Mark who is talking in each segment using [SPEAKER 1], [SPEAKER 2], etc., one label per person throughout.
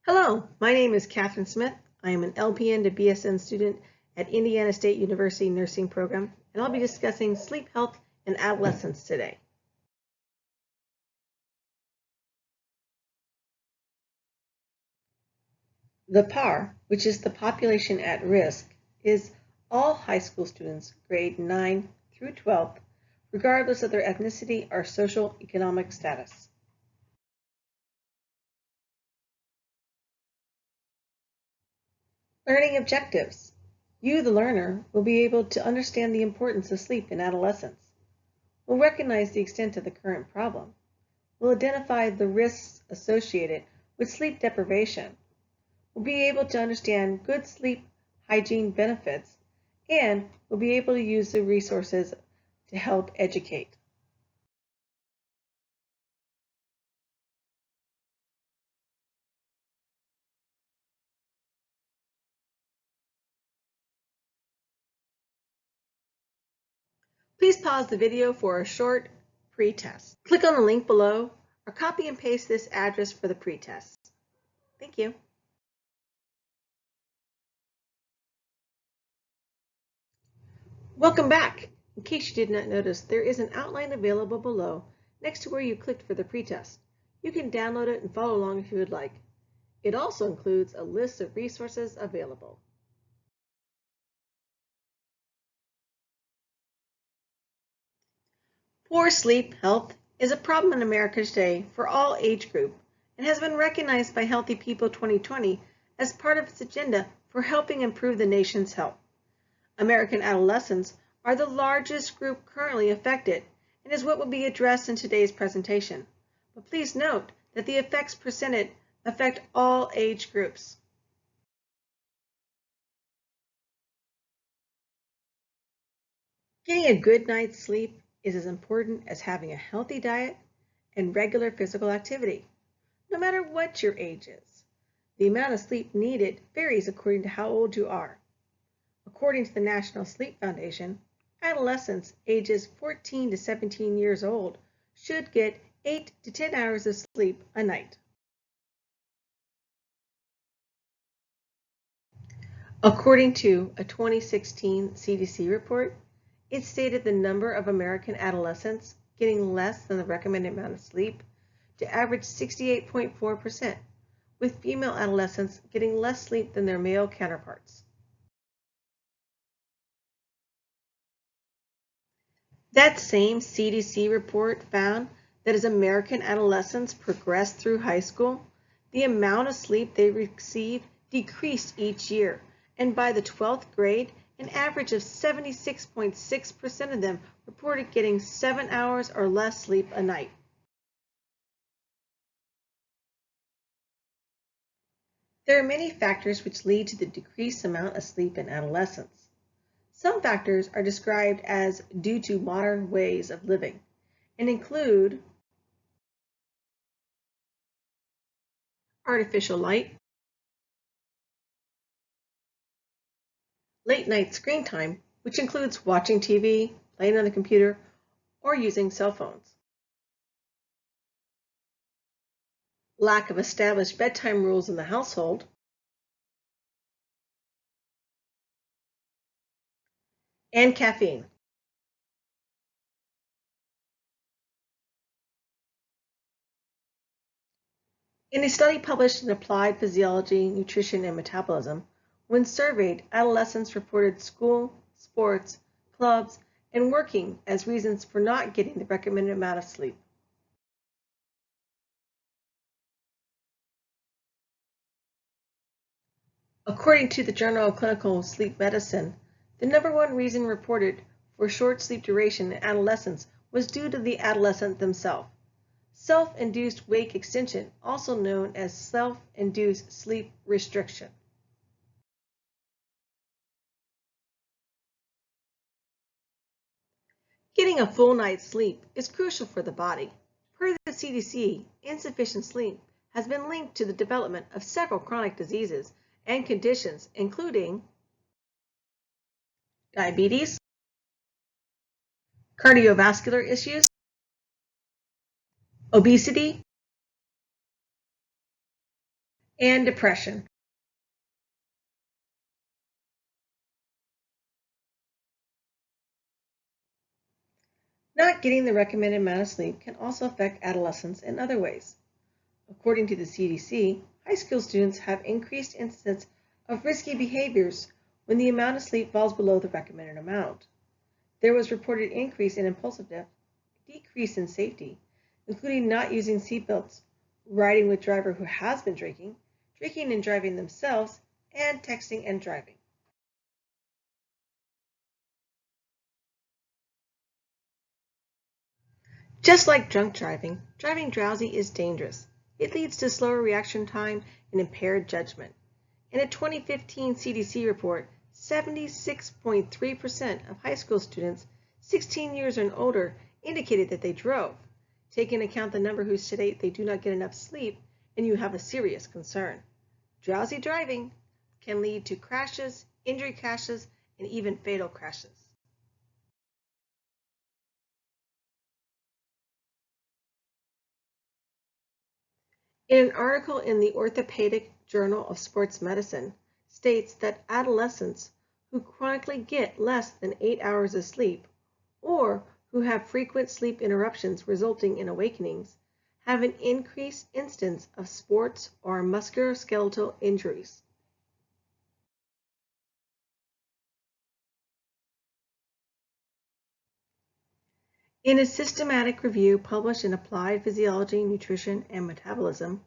[SPEAKER 1] Hello, my name is Catherine Smith. I am an LPN to BSN student at Indiana State University Nursing Program, and I'll be discussing sleep health in adolescents today. The PAR, which is the population at risk, is all high school students grade 9 through 12, regardless of their ethnicity or social economic status. Learning objectives. You, the learner, will be able to understand the importance of sleep in adolescence. We'll recognize the extent of the current problem. We'll identify the risks associated with sleep deprivation. We'll be able to understand good sleep hygiene benefits, and we'll be able to use the resources to help educate. Please pause the video for a short pre-test. Click on the link below or copy and paste this address for the pre-test. Thank you. Welcome back. In case you did not notice, there is an outline available below next to where you clicked for the pretest. You can download it and follow along if you would like. It also includes a list of resources available. Poor sleep health is a problem in America today for all age groups and has been recognized by Healthy People 2020 as part of its agenda for helping improve the nation's health. American adolescents are the largest group currently affected and is what will be addressed in today's presentation. But please note that the effects presented affect all age groups. Getting a good night's sleep is as important as having a healthy diet and regular physical activity, no matter what your age is. The amount of sleep needed varies according to how old you are. According to the National Sleep Foundation, adolescents ages 14 to 17 years old should get 8 to 10 hours of sleep a night. According to a 2016 CDC report, it stated the number of American adolescents getting less than the recommended amount of sleep to average 68.4%, with female adolescents getting less sleep than their male counterparts. That same CDC report found that as American adolescents progressed through high school, the amount of sleep they received decreased each year, and by the 12th grade, an average of 76.6% of them reported getting 7 hours or less sleep a night. There are many factors which lead to the decreased amount of sleep in adolescence. Some factors are described as due to modern ways of living and include artificial light, late night screen time, which includes watching TV, playing on the computer, or using cell phones, lack of established bedtime rules in the household, and caffeine. In a study published in Applied Physiology, Nutrition, and Metabolism, when surveyed, adolescents reported school, sports, clubs, and working as reasons for not getting the recommended amount of sleep. According to the Journal of Clinical Sleep Medicine, the number one reason reported for short sleep duration in adolescents was due to the adolescent themselves. Self-induced wake extension, also known as self-induced sleep restriction. Getting a full night's sleep is crucial for the body. Per the CDC, insufficient sleep has been linked to the development of several chronic diseases and conditions, including diabetes, cardiovascular issues, obesity, and depression. Not getting the recommended amount of sleep can also affect adolescents in other ways. According to the CDC, high school students have increased incidence of risky behaviors when the amount of sleep falls below the recommended amount. There was reported increase in impulsiveness, decrease in safety, including not using seatbelts, riding with driver who has been drinking, drinking and driving themselves, and texting and driving. Just like drunk driving, driving drowsy is dangerous. It leads to slower reaction time and impaired judgment. In a 2015 CDC report, 76.3% of high school students 16 years and older indicated that they drove. Take into account the number who state they do not get enough sleep, and you have a serious concern. Drowsy driving can lead to crashes, injury crashes, and even fatal crashes. In an article in the Orthopedic Journal of Sports Medicine, states that adolescents who chronically get less than 8 hours of sleep or who have frequent sleep interruptions resulting in awakenings have an increased instance of sports or musculoskeletal injuries. In a systematic review published in Applied Physiology, Nutrition, and Metabolism,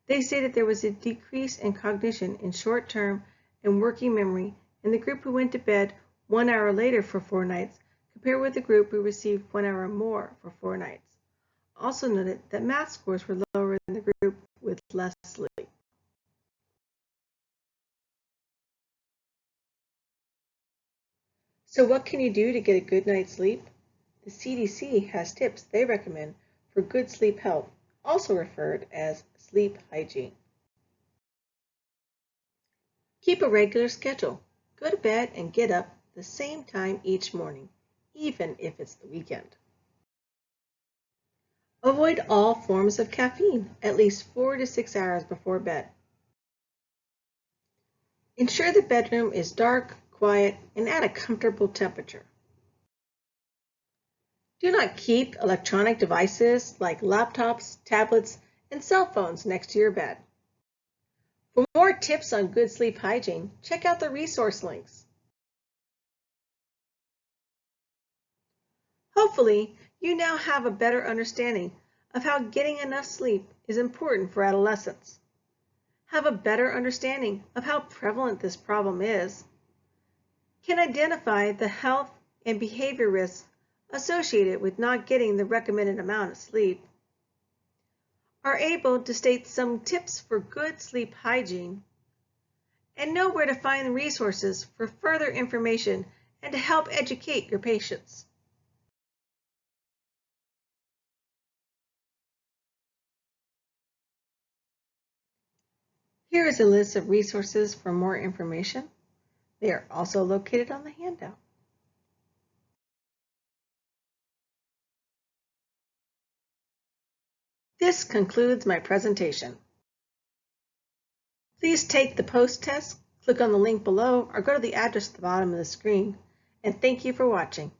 [SPEAKER 1] they stated there was a decrease in cognition in short-term and working memory in the group who went to bed 1 hour later for 4 nights compared with the group who received 1 hour more for 4 nights. Also noted that math scores were lower in the group with less sleep. So what can you do to get a good night's sleep? The CDC has tips they recommend for good sleep health, also referred as sleep hygiene. Keep a regular schedule. Go to bed and get up the same time each morning, even if it's the weekend. Avoid all forms of caffeine at least 4 to 6 hours before bed. Ensure the bedroom is dark, quiet, and at a comfortable temperature. Do not keep electronic devices like laptops, tablets, and cell phones next to your bed. For more tips on good sleep hygiene, check out the resource links. Hopefully, you now have a better understanding of how getting enough sleep is important for adolescents. Have a better understanding of how prevalent this problem is, can identify the health and behavior risks associated with not getting the recommended amount of sleep, are able to state some tips for good sleep hygiene, and know where to find resources for further information and to help educate your patients. Here is a list of resources for more information. They are also located on the handout. This concludes my presentation. Please take the post test, click on the link below, or go to the address at the bottom of the screen, and thank you for watching.